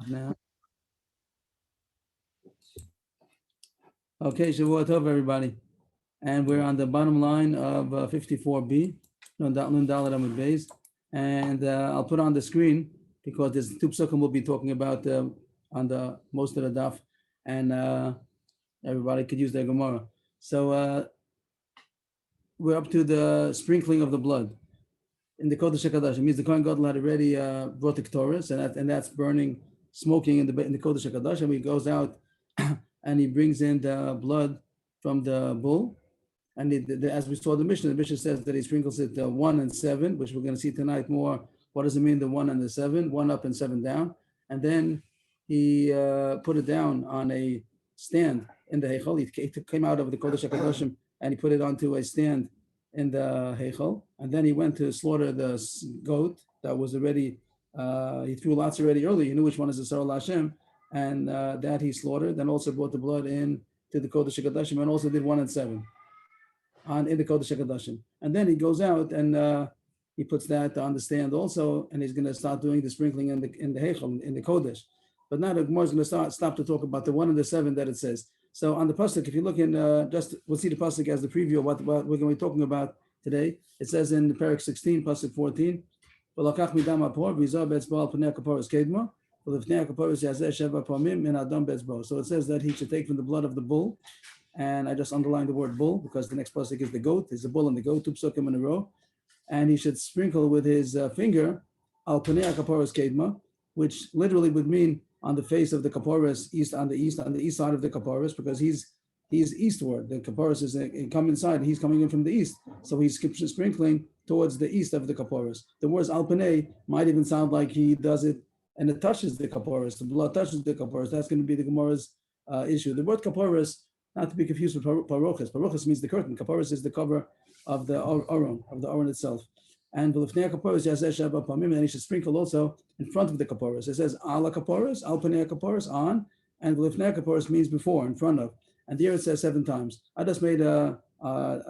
Now. Okay, Shavua Tov, everybody. And we're on the bottom line of 54b, Nun Dalet Amud Beis. And I'll put on the screen because there's two psukim we'll be talking about on the most of the daf, and everybody could use their Gemara. So we're up to the sprinkling of the blood in the Kodesh HaKadosh. It means the Kohen Gadol had already brought the Ketores, and that's burning, smoking in the Kodesh HaKadosh, and he goes out and he brings in the blood from the bull. And as we saw the Mishnah says that he sprinkles it 1 and 7, which we're going to see tonight more. What does it mean, the 1 and the 7? 1 up and 7 down. And then he put it down on a stand in the Heichal. He came out of the Kodesh HaKadoshim and he put it onto a stand in the Heichal. And then he went to slaughter the goat that was already, he threw lots already early. He knew which one is the Sarah Hashem. And that he slaughtered, and also brought the blood in to the Kodesh HaKadoshim, and also did 1 and 7 in the Kodesh HaKadoshim. And then he goes out and he puts that on the stand also, and he's going to start doing the sprinkling in the Heichel, in the Kodesh. But now the Gemara is going to stop to talk about the 1 and the 7 that it says. So on the pasuk, if you look in, we'll see the pasuk as the preview of what we're going to be talking about today. It says in Parak 16, pasuk 14, so it says that he should take from the blood of the bull, and I just underlined the word bull because the next pasuk is the goat. There's a bull and the goat, two psukim in a row, and he should sprinkle with his finger al panei kaporos kedma, which literally would mean on the face of the kaporos, on the east side of the kaporos, because he's eastward. The kaporos is come inside, and he's coming in from the east, so he's sprinkling towards the east of the kaporos. The words al panei might even sound like he does it and it touches the kaporos, the blood touches the kaporos. That's going to be the Gemara's issue. The word kaporos, not to be confused with parochas. Parochas means the curtain. Kaporos is the cover of the aron, itself. And then he should sprinkle also in front of the kaporos. It says ala kaporos, al panei kaporos, on, and v'lifnei kaporos means before, in front of. And here it says 7 times. I just made a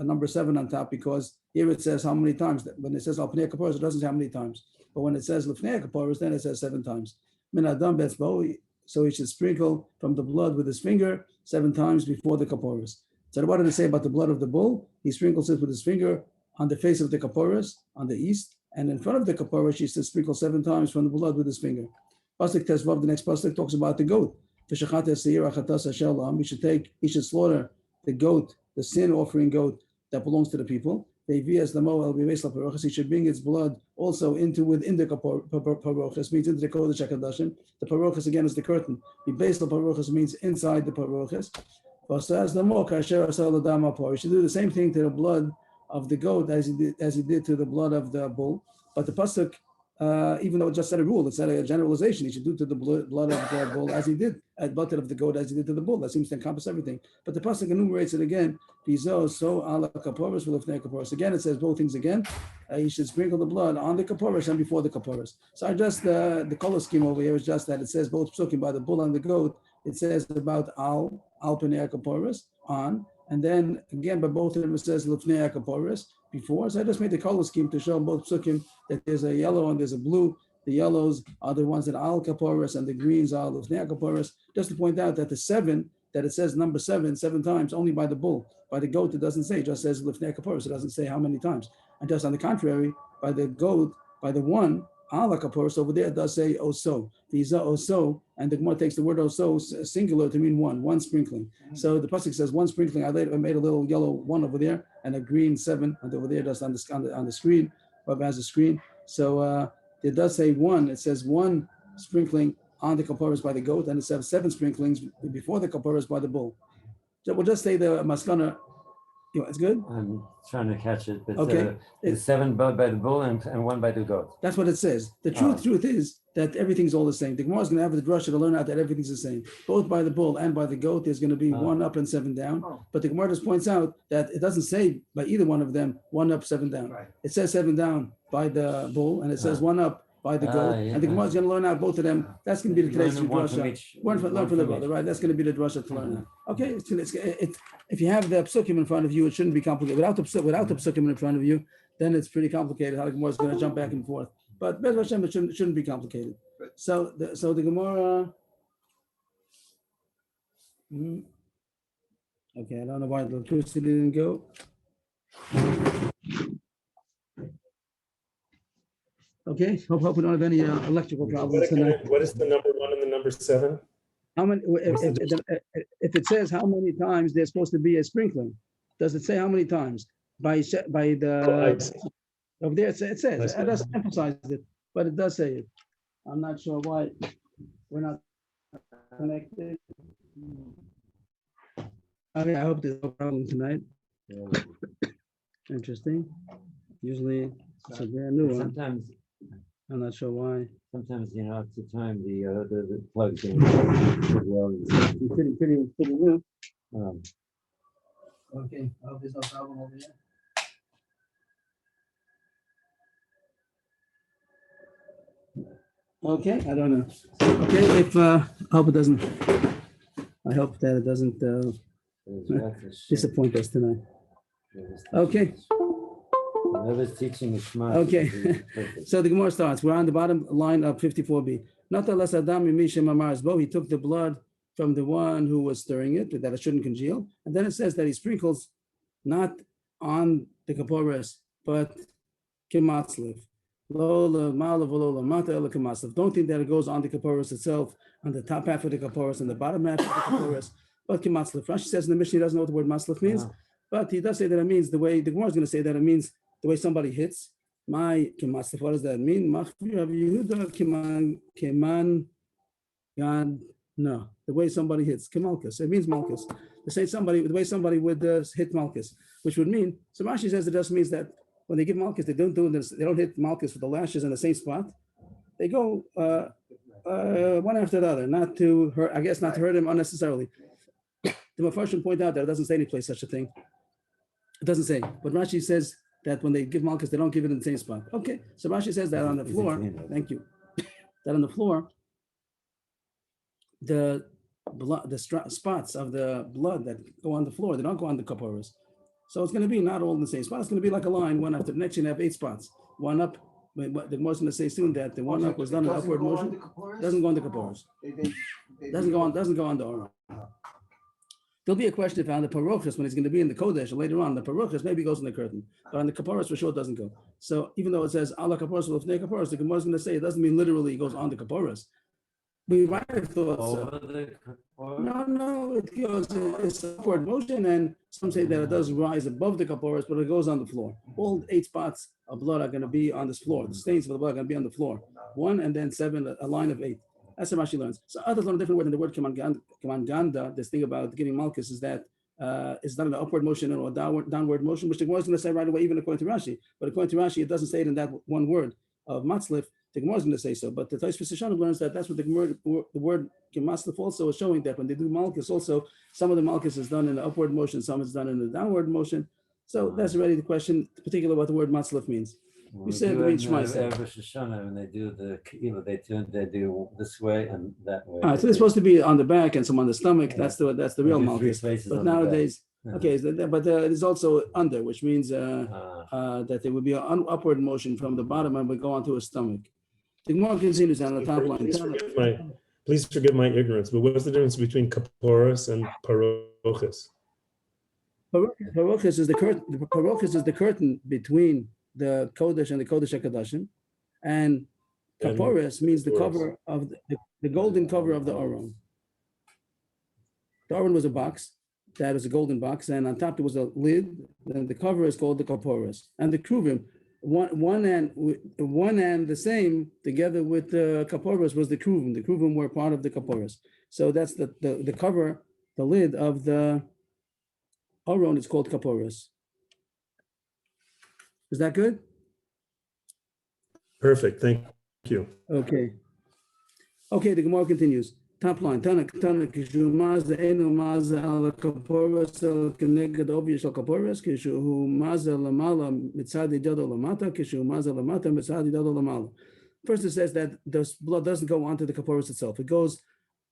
number 7 on top because here it says how many times. When it says al panei kaporos, it doesn't say how many times. But when it says lifnei kaporos, then it says 7 times. Min adam betzbo, so he should sprinkle from the blood with his finger 7 times before the kaporos. So what did it say about the blood of the bull? He sprinkles it with his finger on the face of the kaporos on the east, and in front of the kaporos, he should sprinkle 7 times from the blood with his finger. Pasuk Tezvav, the next pasuk talks about the goat. He should slaughter the goat, the sin offering goat that belongs to the people. He should bring its blood also within the parochas, means into the Kodesh HaKadoshim. The parochas again is the curtain. The base of parochas means inside the parochas. He should do the same thing to the blood of the goat as he did to the blood of the bull. But the pasuk, even though it just said a rule, it said a generalization. He should do to the blood of the bull as he did, at blood of the goat as he did to the bull. That seems to encompass everything. But the pasuk enumerates it again. Again, it says both things again. He should sprinkle the blood on the kaporos and before the kaporos. So I just the color scheme over here is just that it says both psukim by the bull and the goat. It says about al panei kaporos on, and then again by both of them it says lifnei kaporos before. So I just made the color scheme to show both psukim that there's a yellow and there's a blue. The yellows are the ones that are al kaporos and the greens are lifnei kaporos. Just to point out that the 7 that it says number 7 times only by the bull. By the goat, it doesn't say, it just says lifnei kaporos. It doesn't say how many times. And just on the contrary, by the goat, by the 1, ala kaporos over there, it does say oso. These are oso, and the Gemara takes the word oso singular to mean one sprinkling. So the pasuk says 1 sprinkling. I made a little yellow 1 over there and a green 7 and over there, just on the screen, whoever has a screen. So it does say 1. It says 1 sprinkling on the kaporos by the goat, and it says 7 sprinklings before the kaporos by the bull. So we'll just say the maskana. It's good? I'm trying to catch it. But, okay. It's 7 by the bull and 1 by the goat. That's what it says. The truth is that everything's all the same. The Gemara is going to have the drasha to learn out that everything's the same. Both by the bull and by the goat, there's going to be 1 up and 7 down. But the Gemara just points out that it doesn't say by either one of them 1 up, 7 down. Right. It says 7 down by the bull, and it says 1 up by the goat, and the Gemara is going to learn out both of them. That's going to be the today's drasha. Learn from the brother, right? That's going to be the drasha to learn out. Okay, if you have the psukim in front of you, it shouldn't be complicated. Without the psukim in front of you, then it's pretty complicated how the Gemara is going to jump back and forth. But Bez Hashem, it shouldn't be complicated. So the Gemara. Okay, I don't know why the electricity didn't go. Okay, hope we don't have any electrical problems tonight. What is the number 1 and the number 7? How many? If it says how many times there's supposed to be a sprinkling, does it say how many times? By the over there, it says it doesn't emphasize it, but it does say it. I'm not sure why we're not connected. Okay, I hope there's no problem tonight. Interesting. Usually it's a brand new one. Sometimes, I'm not sure why. sometimes, you know, at the time, the plugs in. Well, Pretty new. um, Okay, I hope there's no problem over here. Okay, I don't know. Okay, if I hope it doesn't. I hope that it doesn't disappoint us tonight. Okay. Whoever's teaching is smart. Okay. So the Gemara starts. We're on the bottom line of 54b. Not unless Adam Misha Mamar's bow, he took the blood from the one who was stirring it, that it shouldn't congeal. And then it says that he sprinkles not on the kaporas, but kimatzliv. Don't think that it goes on the kaporas itself, on the top half of the kaporas and the bottom half of the kaporas, but kimatzliv. Rashi says in the Mishnah he doesn't know what the word matzliv means, but he does say that it means the way the Gemara is going to say that it means the way somebody hits. My kimatzliv, what does that mean? No, the way somebody hits, kemalkus. It means malchus. To say somebody, the way somebody would hit malchus, which would mean, so Rashi says it just means that when they give malchus, they don't do this, they don't hit malchus with the lashes in the same spot. They go one after the other, not to hurt, I guess not to hurt him unnecessarily. The Mepharshim point out that it doesn't say any place such a thing. It doesn't say, but Rashi says that when they give malchus, they don't give it in the same spot. Okay, so Rashi says that on the floor, thank you, that on the floor, the blood, the spots of the blood that go on the floor, they don't go on the kaporas. So it's going to be not all in the same spot. It's going to be like a line, one after the next. You have 8 spots. One up. The Gemara is going to say soon that the one up was done in upward motion. Doesn't go on the kaporas. Doesn't go on the aura. There'll be a question if on the parochas when he's going to be in the kodesh later on. The parochas maybe goes in the curtain, but on the kaporas for sure it doesn't go. So even though it says ala kaporas lefnei kaporas, the Gemara is going to say it doesn't mean literally it goes on the kaporas. We might have thought so. No, it goes, it's upward motion, and some say that it does rise above the kaporas, but it goes on the floor. All 8 spots of blood are going to be on this floor. The stains of the blood are going to be on the floor. 1 and then 7, a line of 8. That's what Rashi learns. So others learn a different word in the word kamanganda. This thing about getting malchus is that it's not an upward motion or a downward motion, which the Gemara is going to say right away, even according to Rashi. But according to Rashi, it doesn't say it in that one word of matzlif. The Gemara is going to say so, but the Tosfos Hashanah learns that that's what the word Gemaslif also is showing, that when they do malchus, also some of the malchus is done in the upward motion, some is done in the downward motion. So that's already the question, particularly what the word Matzlif means. We said we Shmai said. When they do the keilah, they do this way and that way. All right, so they're supposed to be on the back and some on the stomach. That's the real malchus. But nowadays, okay, but there's also under, which means that there would be an upward motion from the bottom and we go onto a stomach. The Gemara continues on the top line. Please forgive my ignorance, but what's the difference between kaporas and parochas? Parochas is the curtain. The parochas is the curtain between the kodesh and the kodesh HaKadoshim, and kaporas means the cover of the golden cover of the aron. The aron was a box that was a golden box, and on top there was a lid. And the cover is called the kaporas, and the kruvim. One and the same together with the kaporas was the kruvim. The kruvim were part of the kaporas. So that's the cover, the lid of the aron is called kaporas. Is that good? Perfect. Thank you. Okay. Okay, the Gemara continues. Top line. Tana kishu maza enu maza ala kaporas el keneged obvious al kaporas kishu maza lamala mitzadi dado lamata kishu maza lamata mitzadi dado lamala. First, it says that the blood doesn't go onto the kaporas itself. It goes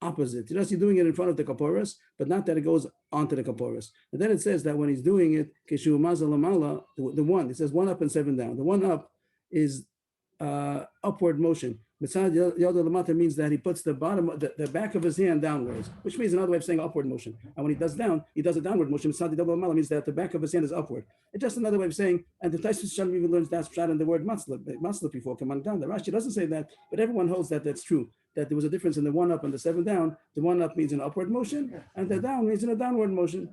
opposite. You're doing it in front of the kaporas, but not that it goes onto the kaporas. And then it says that when he's doing it, kishu maza lamala, the one, it says 1 up and 7 down. The 1 up is upward motion. Mitzad Yodo Lamata means that he puts the back of his hand downwards, which means another way of saying upward motion. And when he does down, he does a downward motion. Mitzad Yodo Lamata means that the back of his hand is upward. It's just another way of saying, and the Taisus Shalom even learns that's shot in the word matzlah before Kaman down. The Rashi doesn't say that, but everyone holds that that's true. That there was a difference in the 1 up and the 7 down. The 1 up means an upward motion, and the down means in a downward motion.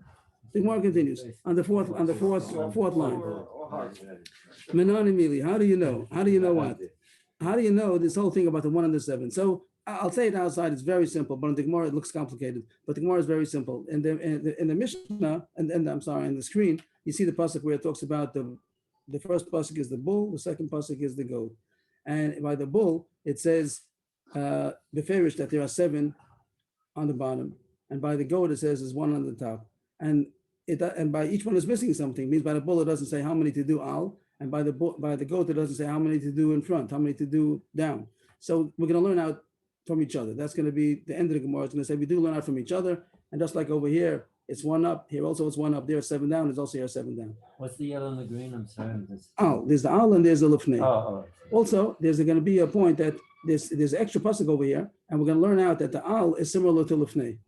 The Gemara continues on the fourth line. Menani Mili, how do you know? How do you know what? How do you know this whole thing about the 1 and the 7? So I'll say it outside, it's very simple, but in the Gemara it looks complicated. But the Gemara is very simple. In the Mishnah, and I'm sorry, in the screen, you see the pasuk where it talks about the first pasuk is the bull, the second pasuk is the goat. And by the bull, it says beferish that there are 7 on the bottom, and by the goat it says there's 1 on the top. And by each one is missing something. It means by the bull it doesn't say how many to do al. And by the goat, it doesn't say how many to do in front, how many to do down. So we're going to learn out from each other. That's going to be the end of the Gemara. It's going to say we do learn out from each other. And just like over here, it's 1 up. Here also it's 1 up. There, 7 down. It's also here 7 down. What's the yellow and the green? I'm sorry. Al. There's the al and there's the lufnei. Oh. Also, there's going to be a point that there's extra pasuk over here, and we're going to learn out that the al is similar to lufnei.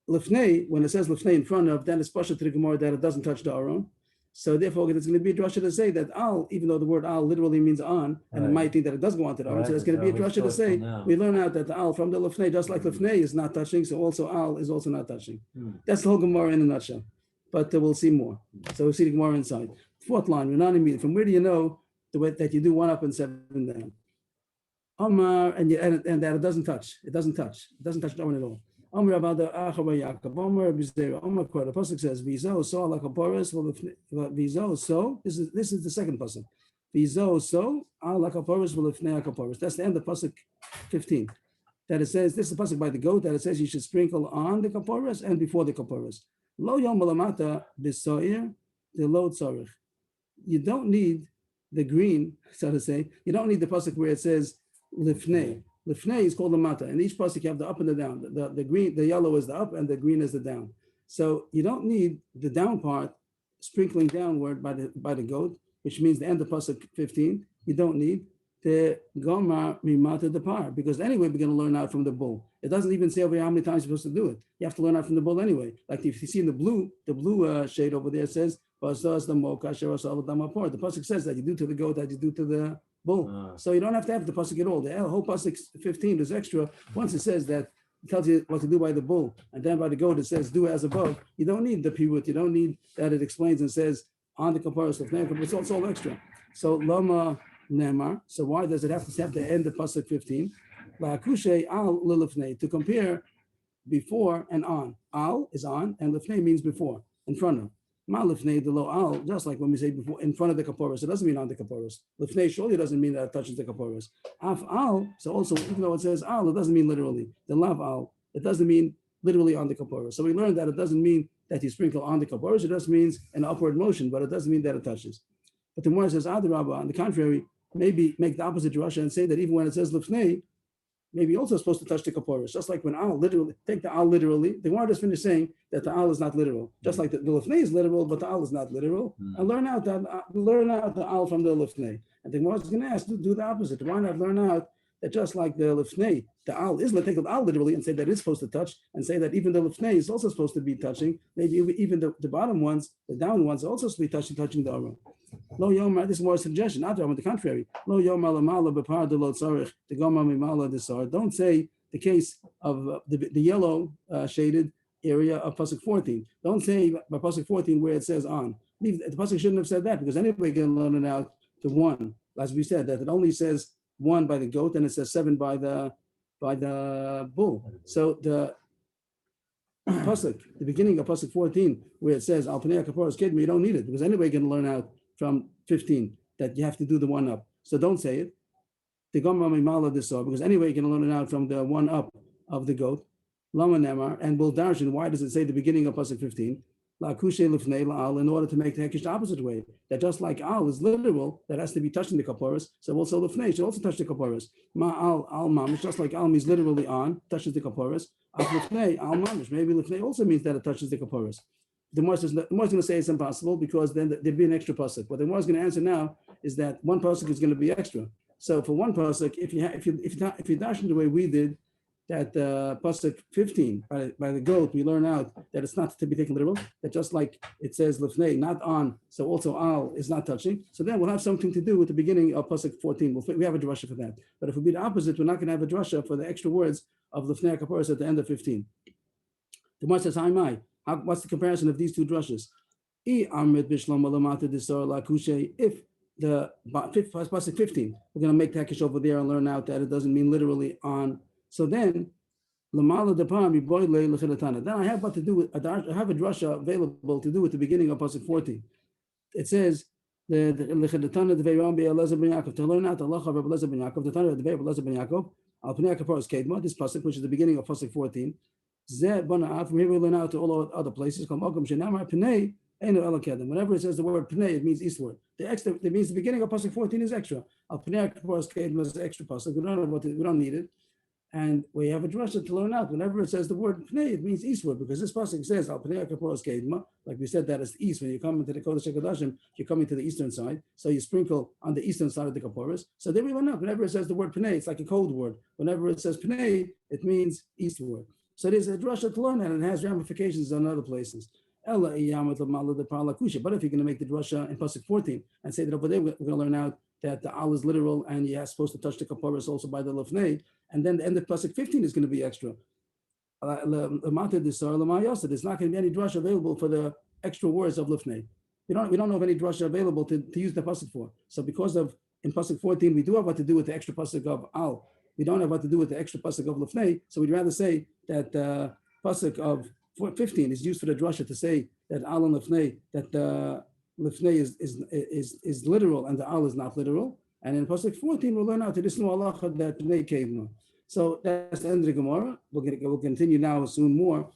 Lufnei, when it says lufnei in front of, then it's pasha to the Gemara that it doesn't touch the aron. So therefore, it's going to be a drasha to say that al, even though the word al literally means on, and it might think that it does go on to the aron. So it's going to be a drasha to say we learn out that the al from the lufnei, just like lufnei is not touching, so also al is also not touching. That's the whole Gemara in a nutshell. But we'll see more. So we'll see the Gemara inside. Fourth line, from where do you know the way that you do 1 up and 7 down? Omar, and that it doesn't touch. It doesn't touch the aron at all. Omar about the Achabar Yaakov. Omar Bizera. Omar Kor. The pasuk says, "Vizo so ala kaporos." Vizo so. This is the second pasuk. Vizo so ala kaporos v'lefnei kaporos. That's the end of pasuk 15. That it says this is the pasuk by the goat that it says you should sprinkle on the kaporos and before the kaporos. Lo yom malamata b'soir the lo tzarich. You don't need the green, so to say. You don't need the pasuk where it says lifnei. Lifnei is called the mata, and each pasuk you have the up and the down. The green, the yellow is the up, and the green is the down. So you don't need the down part sprinkling downward by the goat, which means the end of pasuk 15. You don't need the gomar mimata the par, because anyway we're going to learn out from the bull. It doesn't even say over here how many times you're supposed to do it. You have to learn out from the bull anyway. Like if you see in the blue shade over there, it says the pasuk says that you do to the goat that you do to the bull. So you don't have to have the pasuk at all. The whole pasuk 15 is extra. Once it says that, it tells you what to do by the bull, and then by the goat it says do as above. You don't need the pivot. You don't need that it explains and says on the comparison. It's all extra. So lama nemar. So why does it have to end the pasuk 15? La'akushe al lilifnei, to compare before and on. Al is on, and lifnei means before, in front of. Ma lifnei the lo al, just like when we say before, in front of the kaporos, it doesn't mean on the kaporos. Lifnei surely doesn't mean that it touches the kaporos. Af al, so also even though it says al, it doesn't mean literally. The lav al, it doesn't mean literally on the kaporos. So we learned that it doesn't mean that you sprinkle on the kaporos. It just means an upward motion, but it doesn't mean that it touches. But the Gemara says adrabah, on the contrary, maybe make the opposite drasha and say that even when it says lifnei, maybe also supposed to touch the kaporos, just like when al literally, take the al literally. The Gemara just finished saying that the al is not literal, just like the lifnei is literal, but the al is not literal. And learn out the al from the lifnei. And the Gemara is going to ask to do the opposite. Why not learn out that just like the lifnei, the al is, take the al literally and say that it's supposed to touch, and say that even the lifnei is also supposed to be touching. Maybe even the bottom ones, the down ones, are also supposed to be touching the aron. Lo yomar, this is more a suggestion, not on the contrary. Lo yomar lamala bepar de lo tzarich, the gomar mimala desar. Don't say the case of the yellow shaded area of pasuk 14. Don't say by pasuk 14 where it says on. The pasuk shouldn't have said that, because anybody can learn it out to 1. As we said, that it only says 1 by the goat and it says 7 by the bull. So the pasuk, the beginning of pasuk 14, where it says al pnei kaporos kedmi, you don't need it, because anybody can learn out from 15 that you have to do the 1 up. So don't say it. The gomar mimala desar, because anyway you can learn it out from the 1 up of the goat. Lama nemar, and we'll darshan. Why does it say the beginning of pasuk 15? La kushe lifnei la'al, in order to make the hekish the opposite way. That just like al is literal, that has to be touching the kaporos. So also lifnei should also touch the kaporos. Ma al mamish, just like al means literally on, touches the kaporos. Al lifnei al mamish, maybe lifnei also means that it touches the kaporos. The Gemara is going to say it's impossible, because then there'd be an extra pasuk. What the Gemara is going to answer now is that one pasuk is going to be extra. So for one pasuk, if you dash in the way we did, that pasuk 15 by the goat, we learn out that it's not to be taken literal. That just like it says lifnei, not on, so also al is not touching. So then we'll have something to do with the beginning of pasuk 14. We have a drasha for that. But if it be the opposite, we're not going to have a drasha for the extra words of lifnei kaparos at the end of 15. The Gemara says, "Hi, what's the comparison of these two drashas? If the pasuk 15, we're going to make takish over there and learn out that it doesn't mean literally on. So then, then I have what to do with, I have a drasha available to do with the beginning of pasuk 14. It says, to learn out the halacha of Elazar ben Yaakov, the Tana of Elazar ben Yaakov, al pnei kaparos kedma, this pasuk, which is the beginning of pasuk 14. From here we learn out to all other places. Whenever it says the word pnei, it means eastward. The extra, it means the beginning of pasuk 14 is extra. Al pnei kaparos kedma is extra pasuk. We don't need it. And we have a drasha to learn out. Whenever it says the word pnei, it means eastward, because this pasuk says al pnei kaparos kedma, like we said, that is east. When you come into the Kodesh HaKodashim, you're coming to the eastern side, so you sprinkle on the eastern side of the kaparos. So there we learn out. Whenever it says the word pnei, it's like a code word. Whenever it says pnei, it means eastward. So there's a drasha to learn that, and it has ramifications on other places. But if you're going to make the drasha in pasuk 14 and say that over there we're going to learn out that the al is literal and you're supposed to touch the kaparos also by the lefnei, and then the end of pasuk 15 is going to be extra. There's not going to be any drasha available for the extra words of lefnei. We don't know of any drasha available to use the pasuk for. So because of in pasuk 14 we do have what to do with the extra pasuk of al. We don't have what to do with the extra pasuk of lefnei. So we'd rather say that pasuk of 15 is used for the drasha to say that al and lefnei, that lefnei is literal and the al is not literal. And in pasuk 14 we'll learn out to this new halacha that pnei kevna. So that's the end of the Gemara. We'll continue now soon more,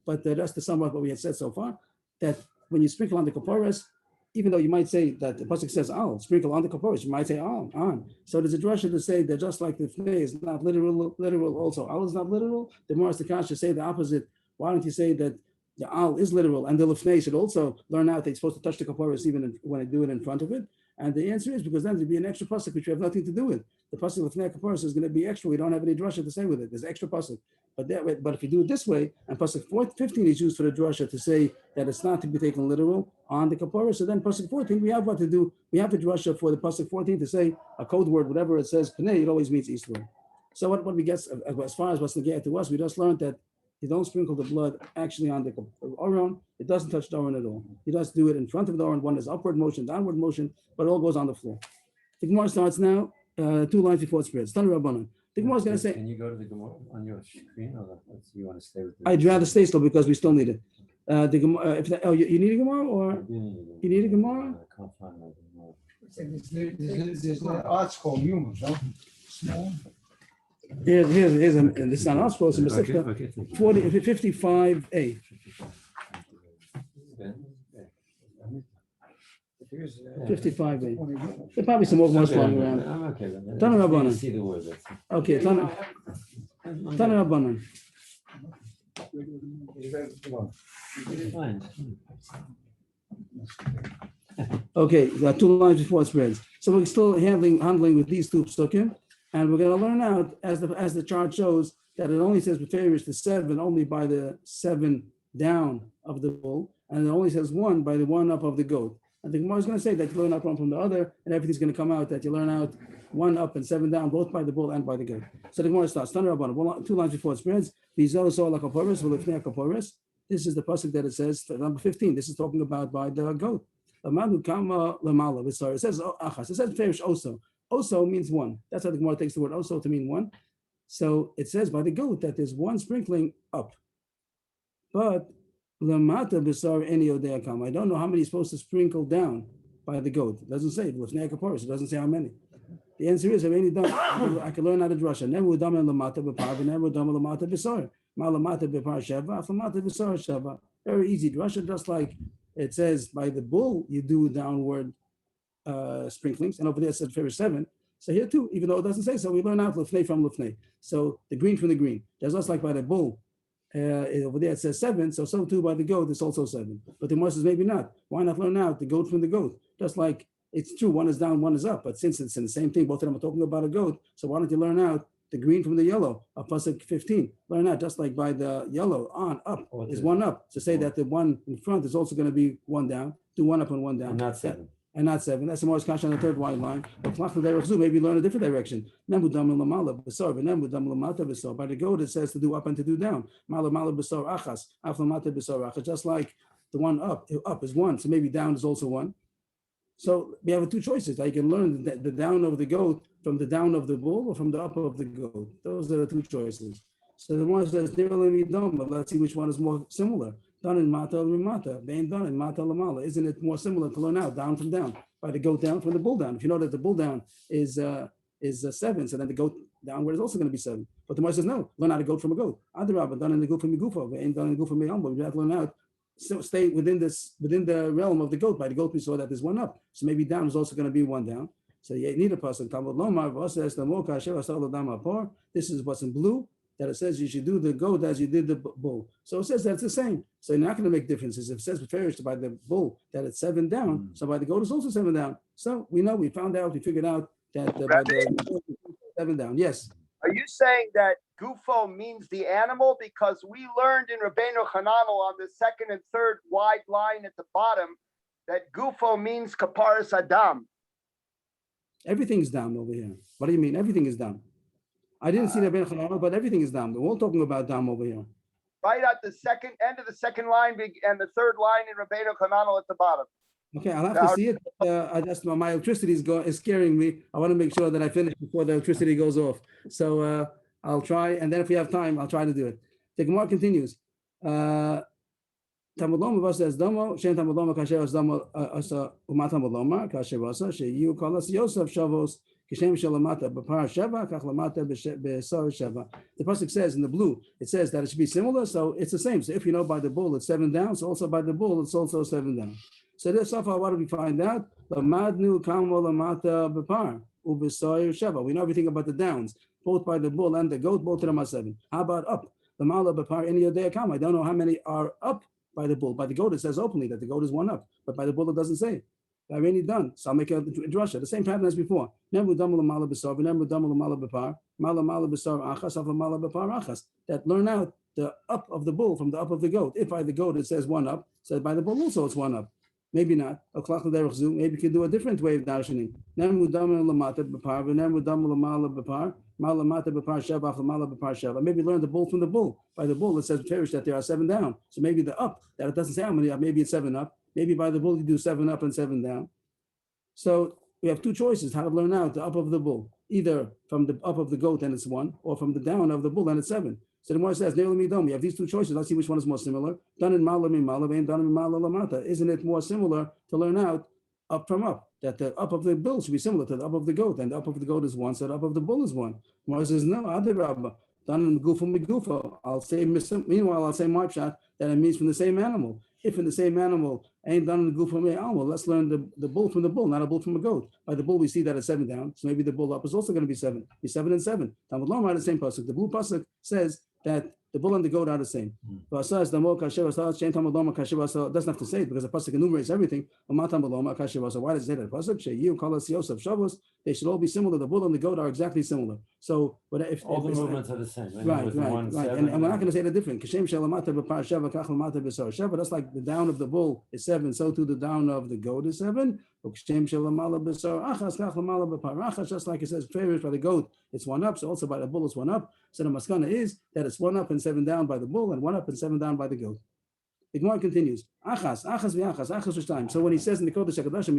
but that's the sum of what we had said so far. That when you sprinkle on the kaparos, even though you might say that the pasuk says al, sprinkle on the kaparos, you might say al on. So there's a drasha to say that just like the lefnei is not literal also al is not literal. The Gemara should say the opposite. Why don't you say that the al is literal and the lefnei should also learn out that it's supposed to touch the kaparos even when they do it in front of it? And the answer is because then there'd be an extra pasuk which we have nothing to do with. The pasuk lefnei kaparos is going to be extra. We don't have any drasha to say with it. There's extra pasuk. But if you do it this way, and pasuk 15 is used for the drasha to say that it's not to be taken literal on the kaparos, so then pasuk 14 we have what to do. We have the drasha for the pasuk 14 to say a code word, whatever it says pnei, it always means eastward. So what we get as far as what's the get to us, we just learned that you don't sprinkle the blood actually on the Aron. It doesn't touch the Aron at all. You just do it in front of the Aron. One is upward motion, downward motion, but it all goes on the floor. The Gemara starts now, 2 lines before it spreads. Tanu Rabbanan. The Gemara is going to say. Can you go to the Gemara on your screen, or you want to stay with? I'd rather stay still because we still need it. The Gemara. You need a Gemara or you need a Gemara? I can't find my Gemara. There's an article humans, no? Small. Here's this is not our scroll, it's a Masechta, 55a. Here's, 55a. There's probably some more ones flying around. I'm okay with that. Tanu I Rabbanan. see the word. That's it. Okay, Tanu Rabbanan. Fine. Okay, there are 2 lines before it spreads. So we're still handling with these 2 psukim, and we're going to learn out as the chart shows that it only says beferish the 7 only by the 7 down of the bull, and it only says 1 by the 1 up of the goat. And the Gemara is going to say that you learn out one from the other, and everything's going to come out that you learn out 1 up and 7 down, both by the bull and by the goat. So the Gemara starts. 2 lines before it spreads. This is the pasuk that it says, number 15. This is talking about by the goat. It says achas. It says ferish also. Also means 1. That's how the Gemara takes the word also to mean 1. So it says by the goat that there's 1 sprinkling up. But lamata b'sar eni odea kam. I don't know how many is supposed to sprinkle down by the goat. It doesn't say. It doesn't say how many. The answer is I can learn how to drasha. Never dama lamata b'par, never dama lamata b'sar. Ma lamata b'par sheva, lamata b'sar sheva. Very easy drasha, just like it says by the bull you do downward sprinklings, and over there it said ferish 7. So here too, even though it doesn't say so, we learn out lefnei from lefnei. So the green from the green. There's just like by the bull. Over there it says 7, so too by the goat it's also 7. But the Gemara says maybe not. Why not learn out the goat from the goat? Just like it's true, one is down, one is up, but since it's in the same thing, both of them are talking about a goat, so why don't you learn out the green from the yellow of pasuk 15? Learn out just like by the yellow on up Or is the- one up. To say that the one in front is also going to be one down, do one up and one down. And not 7. And not 7. That's the Morris Kasha on the third white line. But maybe learn a different direction. By the goat, it says to do up and to do down. Just like the one up is 1. So maybe down is also 1. So we have two choices. I can learn the down of the goat from the down of the bull or from the up of the goat. Those are the two choices. So the one says, but let's see which one is more similar. Done in mata mata, being done in mata lamala. Isn't it more similar to learn out down from down by the goat down from the bull down? If you know that the bull down is 7, so then the goat downward is also going to be 7. But the Gemara says no, learn how to goat from a goat. Adrabah, done in the goat from a gufa, being done in the goat from a humble. You have to learn out. So stay within the realm of the goat. By the goat we saw that there's one up, so maybe down is also going to be one down. So you need a pasuk. This is what's in blue. That it says you should do the goat as you did the bull. So it says that's the same. So you're not going to make differences. If it says farish by the bull that it's 7 down, so by the goat is also 7 down. So we know, we found out, we figured out that by the 7 down. Yes. Are you saying that gufo means the animal? Because we learned in Rabbeinu Hananel on the second and third wide line at the bottom that gufo means kaparas adam. Everything's down over here. What do you mean? Everything is down. I didn't see Rabbeinu Hananel, but everything is down. We're all talking about down over here. Right at the second end of the second line and the third line in Rabbeinu Hananel at the bottom. Okay, I'll have to see it. I just my electricity is scaring me. I want to make sure that I finish before the electricity goes off. So I'll try, and then if we have time, I'll try to do it. The Gemara continues. Talmud Loma says, "Domo shein Talmud Loma kasher as domo asa umat Talmud Loma kasher asa sheyu kolas Yosef shavos kishem shalamata b'par sheva kach lamata b'sar sheva." The pasuk says in the blue, it says that it should be similar, so it's the same. So if you know by the bull it's 7 down, so also by the bull it's also 7 down. So this so far, what do we find out? Lamadnu kamo lamata b'par ub'sar sheva. We know everything about the downs, both by the bull and the goat, both of them are 7. How about up? The mala b'par any yodei kam. I don't know how many are up by the bull. By the goat, it says openly that the goat is 1 up, but by the bull, it doesn't say. I've already done. So I'll make a drasha. The same pattern as before. That learn out the up of the bull from the up of the goat. If by the goat it says 1 up, so by the bull also it's 1 up. Maybe not. Maybe you can do a different way of darshaning. Maybe learn the bull from the bull. By the bull, it says perish that there are 7 down. So maybe the up, that it doesn't say how many up, maybe it's 7 up. Maybe by the bull, you do 7 up and 7 down. So we have two choices how to learn out the up of the bull. Either from the up of the goat and it's 1, or from the down of the bull and it's 7. So the Gemara says, we have these two choices. Let's see which one is more similar. Done in mala mi mala, and done in mala lamata. Isn't it more similar to learn out up from up? That the up of the bull should be similar to the up of the goat, and the up of the goat is 1, so the up of the bull is 1. Gemara says, no, adrabba. Done in gufa mi gufa. Meanwhile, I'll say my shot that it means from the same animal. If in the same animal ain't done in the gufa mi animal, let's learn the bull from the bull, not a bull from a goat. By the bull, we see that it's 7 down, so maybe the bull up is also going to be 7. Be 7 and 7. Talmud Loma the same pasuk. The blue pasuk says that the bull and the goat are the same. It doesn't have to say it because the pasuk enumerates everything. Why does it say that? Pasuk they should all be similar. The bull and the goat are exactly similar. So, but if all the movements are the same. Right. And we're not going to say the different. Just like the down of the bull is 7, so too the down of the goat is 7. Just like it says, favorites by the goat, it's 1 up. So also by the bull, it's 1 up. So the maskana is that it's 1 up and 7 down by the bull, and 1 up and 7 down by the goat. The Gemara continues. So when he says in the Kodesh HaKadoshim,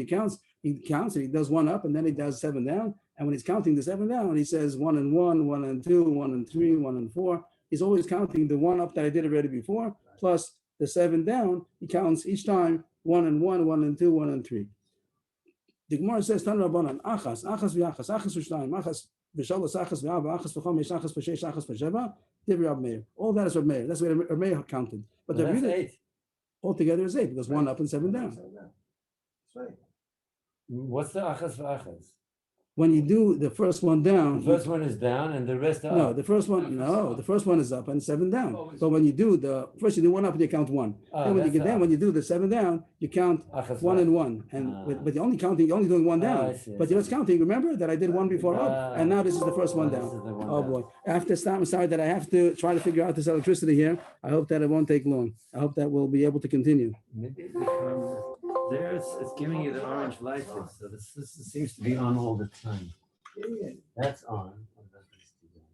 he counts, and he does 1 up, and then he does 7 down. And when he's counting the 7 down, he says 1 and 1, 1 and 2, 1 and 3, 1 and 4. He's always counting the 1 up that I did already before, plus the 7 down. He counts each time 1 and 1, 1 and 2, 1 and 3. The Gemara says, Tan Rabbanan, achas v'shtaim, achas v'shalos, achas v'ava, achas v'chomesh, achas v'shesh, achas v'sheva, Divrei Rab Meir. All that is Rab Meir. That's what Rab Meir counted. But the that's really 8. altogether is 8 because 1 up and 7 down. What's the achas v'achas? when you do the first one down, The first one is down and the rest are no, up. the first one is up and 7 down. But when you do first you do 1 up and you count 1. Then when you that's up. when you do the 7 down, you count Achas 1 and v'achas. 1. But you're only doing 1 down. I see, I But you're just counting. Remember that I did 1 before up, and now this is the first one this down. is the one Oh down. boy. After stop, I'm sorry that I have to try to figure out this electricity here. I hope that it won't take long. I hope that we'll be able to continue. Maybe it becomes, there it's giving you the orange light there, so this seems to be on all the time. That's on. What about these two guys?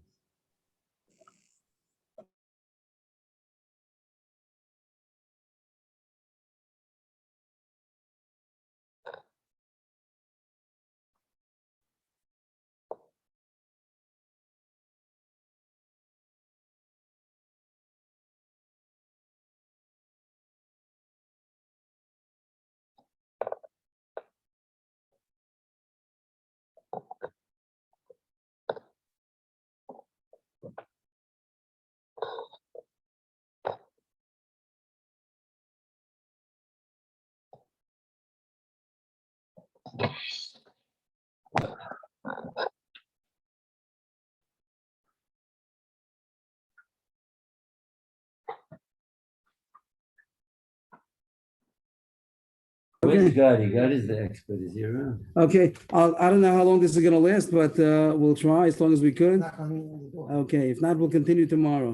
Where's Gadi? Gadi's the expert. Is he around? Okay, I don't know how long this is gonna last, but we'll try as long as we could. Knock on the door. Okay, if not, we'll continue tomorrow.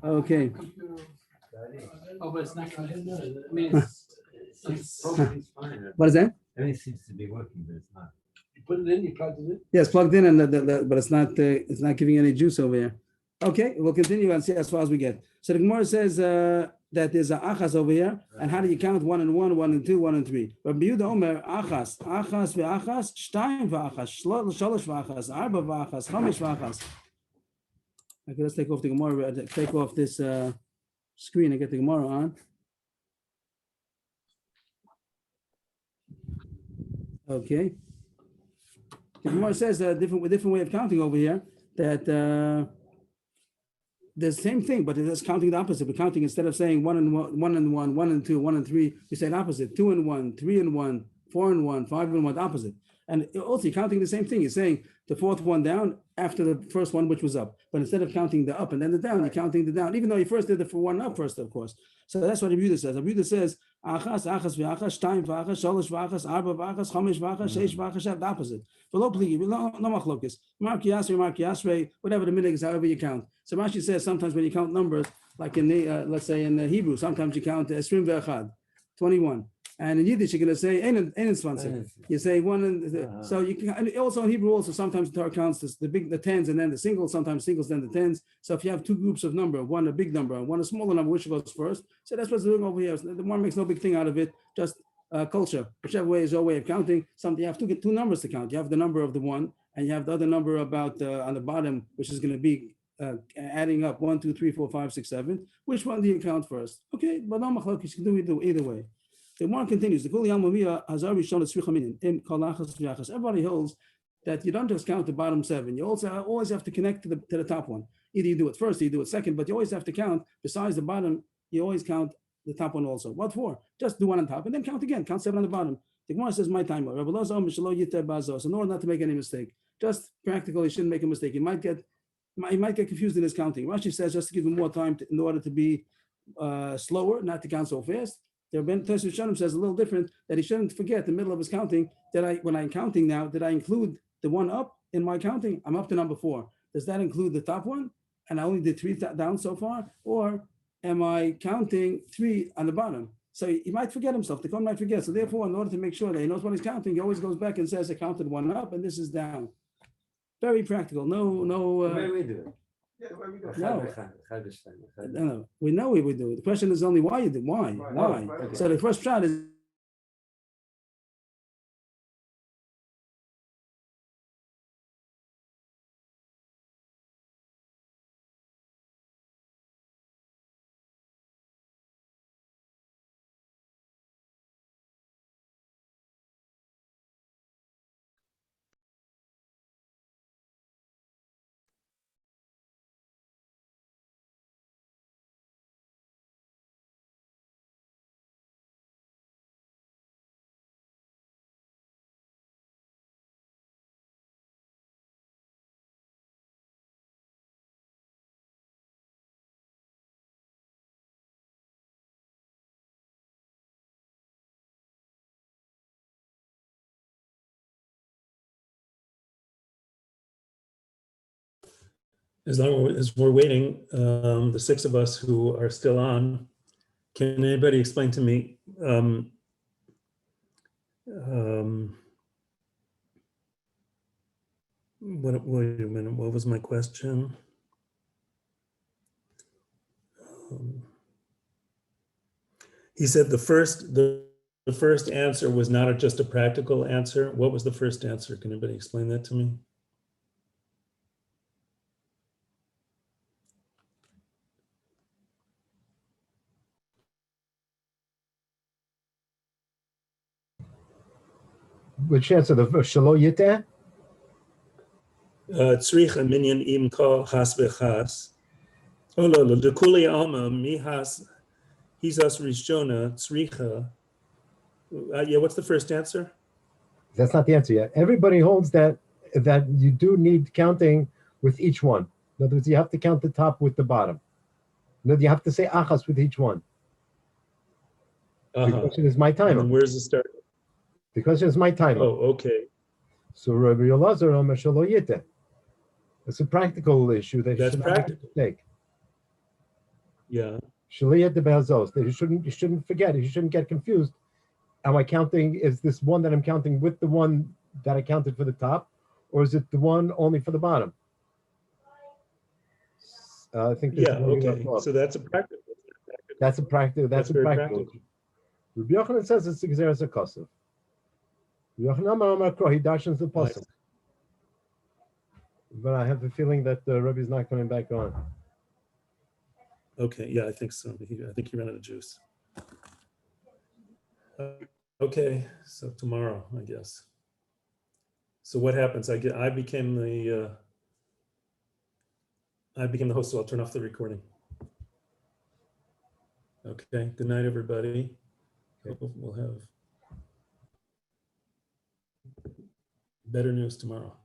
Okay. Oh, but it's not coming. I mean, it's Everything's fine. What is that? Everything seems to be working, but it's not. you put it in, you plugged it in. Yes, plugged in, and but it's not giving any juice over here. Okay, we'll continue and see as far as we get. So the Gemara says that there's an achas over here, and how do you count 1 and 1, 1 and 2, 1 and 3? Rabbi Yehuda Omer achas ve'achas, shtayim ve'achas, shalosh ve'achas, arba ve'achas, chamish ve'achas. Okay, let's take off the Gemara. Take off this screen and get the Gemara on. Okay. The Gemara says a different way of counting over here, that the same thing, but it is counting the opposite. We're counting, instead of saying 1 and 1, 1 and 1, 1 and 2, 1 and 3, we say the opposite: 2 and 1, 3 and 1, 4 and 1, 5 and 1, the opposite. And also you're counting the same thing. You're saying the fourth one down after the first one, which was up. But instead of counting the up and then the down, you're counting the down, even though you first did the for 1 up first, of course. So that's what Rabbi Yehuda says. Rabbi Yehuda says, achas ve'achas, shtayim ve'achas, shalosh ve'achas, arba ve'achas, chamish ve'achas, sheish ve'achas, the opposite. V'lo pligi, no machlokas. Mark Yasrei, whatever the minhag is, however you count. So Rashi says sometimes when you count numbers, like in the, let's say in the Hebrew, sometimes you count esrim ve'achad, 21. And in Yiddish, you're going to say einen zwanzig. You say 1 and so you can. And also in Hebrew, also sometimes the Torah counts the tens and then the singles. Sometimes singles then the tens. So if you have two groups of number, one a big number and one a smaller number, which goes first? So that's what's doing over here. The one makes no big thing out of it. Just culture. Whichever way is your way of counting. Something you have two numbers to count. You have the number of the one, and you have the other number about on the bottom, which is going to be adding up 1, 2, 3, 4, 5, 6, 7. Which one do you count first? Okay, but no machlokes, you can do it either way. The one continues. The everybody holds that you don't just count the bottom 7. You also always have to connect to the top one. Either you do it first, or you do it second, but you always have to count. Besides the bottom, you always count the top one also. What for? Just do 1 on top and then count again. Count 7 on the bottom. The Gemara says, "My time." So in order not to make any mistake, just practically, you shouldn't make a mistake. You might get confused in his counting. Rashi says just to give him more time in order to be slower, not to count so fast. The Ben Tosfos Shalom says a little different, that he shouldn't forget the middle of his counting, that when I'm counting now, did I include the 1 up in my counting? I'm up to number 4. Does that include the top one? And I only did 3 down so far? Or am I counting 3 on the bottom? So he might forget himself. The Kohen might forget. So therefore, in order to make sure that he knows what he's counting, he always goes back and says, I counted 1 up and this is down. Very practical. No. The way we do it. Yeah, the way we do it. No. We know we would do it. The question is only why you do. Why? Right. Why? Right. So the first shot is as long as we're waiting, the six of us who are still on, can anybody explain to me wait a minute, what was my question? He said the first answer was not just a practical answer. What was the first answer? Can anybody explain that to me? Which answer? The Shalo Yiteh? Tzricha minyan im kol has v'chas. Oh, no, the kuli alma mi has hisas rishona tzricha. Yeah, what's the first answer? That's not the answer yet. Everybody holds that you do need counting with each one. In other words, you have to count the top with the bottom. In other words, you have to say achas with each one. The question is my And title. then where's the start? The question is my title. Oh, okay. So Rabbi Elazar Omer Shelo Yiteh. It's a practical issue that you That's should not make a practical. mistake. Yeah. Shelo Yiteh Be'azos. That you shouldn't forget. You shouldn't get confused. Am I counting? Is this one that I'm counting with the one that I counted for the top, or is it the one only for the bottom? I think this Yeah. is where you Okay. left off. So that's a practical. That's a practical. That's a very practical. Rabbi Yochanan says it's Xeris Akosov. Rabbi Yochanan Amar Kro, he darshans the pasuk. But I have a feeling that Rabbi's not coming back on. Okay. Yeah, I think so. I think he ran out of juice. Okay. So tomorrow, I guess. So what happens? I became the host, so I'll turn off the recording. Okay. Good night, everybody. We'll have better news tomorrow.